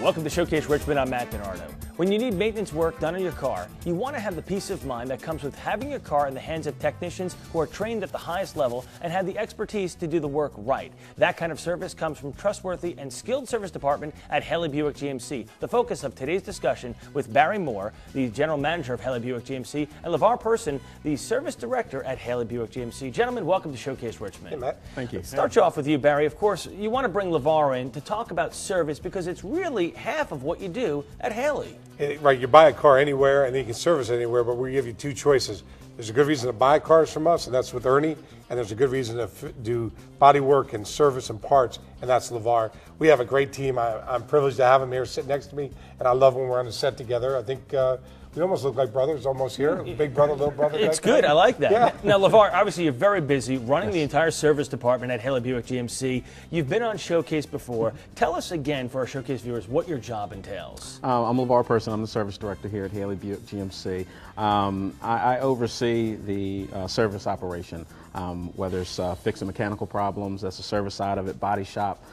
Welcome to Showcase Richmond. I'm Matt Bernardo. When you need maintenance work done on your car, you want to have the peace of mind that comes with having your car in the hands of technicians who are trained at the highest level and have the expertise to do the work right. That kind of service comes from trustworthy and skilled service department at Haley Buick GMC. The focus of today's discussion with Barry Moore, the general manager of Haley Buick GMC, and LeVar Person, the service director at Haley Buick GMC. Gentlemen, welcome to Showcase Richmond. Hey, Matt. Thank you. Start you off with you, Barry. Of course, you want to bring LeVar in to talk about service because it's really half of what you do at Haley. Right, you buy a car anywhere and then you can service it anywhere, but we give you two choices. There's a good reason to buy cars from us, and that's with Ernie, and there's a good reason to do body work and service and parts, and that's LeVar. We have a great team. I'm privileged to have him here sitting next to me, and I love when we're on the set together. I think we almost look like brothers almost here, big brother, little brother. It's good. I like that. Yeah. Now, LeVar, obviously you're very busy running the entire service department at Haley Buick GMC. You've been on Showcase before. Tell us again, for our Showcase viewers, what your job entails. I'm LeVar Person. I'm the service director here at Haley Buick GMC. I oversee the service operation, whether it's fixing mechanical problems, that's the service side of it, body shop.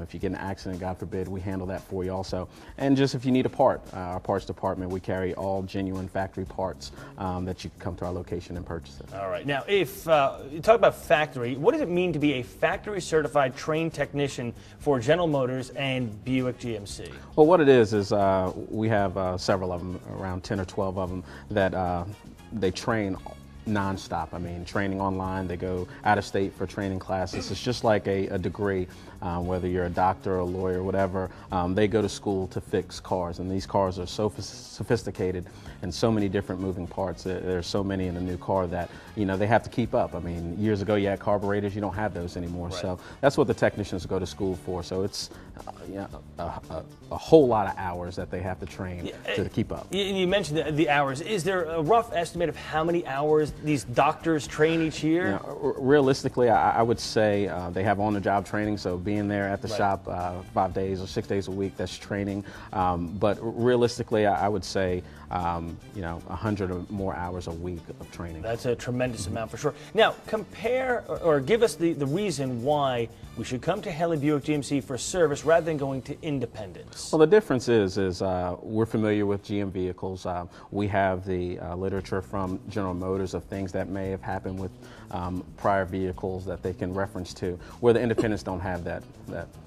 If you get in an accident, God forbid, we handle that for you also. And just if you need a part, our parts department, we carry all genuine factory parts that you can come to our location and purchase it. All right. Now, if you talk about factory, what does it mean to be a factory certified trained technician for General Motors and Buick GMC? Well, what it is we have several of them, around 10 or 12 of them, that they train non-stop. I mean, training online, they go out of state for training classes. It's just like a degree, whether you're a doctor or a lawyer, whatever, they go to school to fix cars, and these cars are so sophisticated and so many different moving parts. There's so many in a new car that, you know, they have to keep up. I mean, years ago you had carburetors, you don't have those anymore. Right. So that's what the technicians go to school for. So it's a whole lot of hours that they have to train to keep up. You mentioned the hours. Is there a rough estimate of how many hours these doctors train each year? Realistically, I would say they have on-the-job training, so being there at the shop 5 days or 6 days a week, that's training. But realistically, I would say 100 or more hours a week of training. That's a tremendous amount for sure. Now, compare or give us the reason why we should come to Haley Buick GMC for service rather than going to independents. Well, the difference is we're familiar with GM vehicles. We have the literature from General Motors of things that may have happened with prior vehicles that they can reference to, where the independents don't have that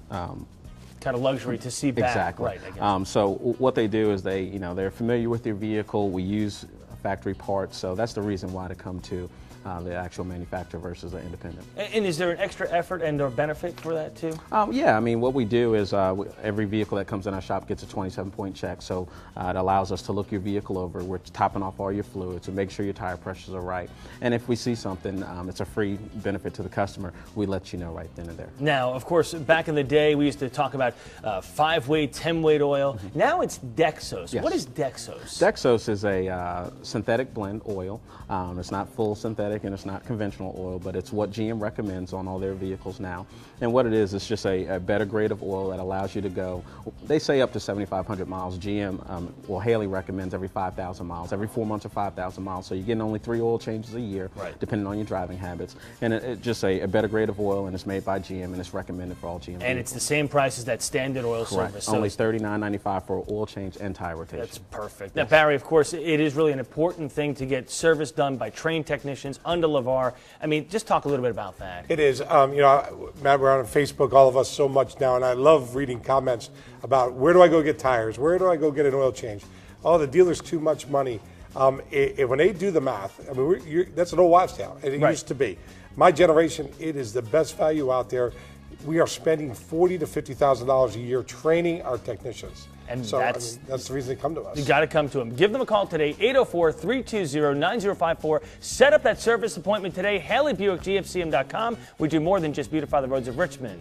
kind of luxury to see back. Exactly. Right, I guess. So what they do is they're familiar with their vehicle. We use factory parts, so that's the reason why to come to the actual manufacturer versus the independent. And is there an extra effort and or benefit for that too? Yeah, I mean, what we do is every vehicle that comes in our shop gets a 27-point check, so it allows us to look your vehicle over. We're topping off all your fluids to make sure your tire pressures are right. And if we see something, it's a free benefit to the customer, we let you know right then and there. Now, of course, back in the day, we used to talk about 5-weight, 10-weight oil. Mm-hmm. Now it's Dexos. Yes. What is Dexos? Dexos is a synthetic blend oil. It's not full synthetic and it's not conventional oil, but it's what GM recommends on all their vehicles now. And what it is, it's just a better grade of oil that allows you to go, they say up to 7,500 miles. GM, Haley recommends every 5,000 miles, every 4 months or 5,000 miles. So you're getting only 3 oil changes a year, depending on your driving habits. And it's just a better grade of oil, and it's made by GM, and it's recommended for all GM vehicles. And it's the same price as that standard oil service. Only $39.95 for oil change and tire rotation. That's perfect. Now, Barry, of course, it is really an important thing to get service done by trained technicians under LeVar. I mean, just talk a little bit about that. It is. Matt, we're on Facebook, all of us, so much now, and I love reading comments about where do I go get tires? Where do I go get an oil change? Oh, the dealer's too much money. When they do the math, I mean, that's an old wives' tale. It used to be. My generation, it is the best value out there. We are spending $40,000 to $50,000 a year training our technicians. And so that's the reason they come to us. You got to come to them. Give them a call today, 804-320-9054. Set up that service appointment today, HaleyBuickGFCM.com. We do more than just beautify the roads of Richmond.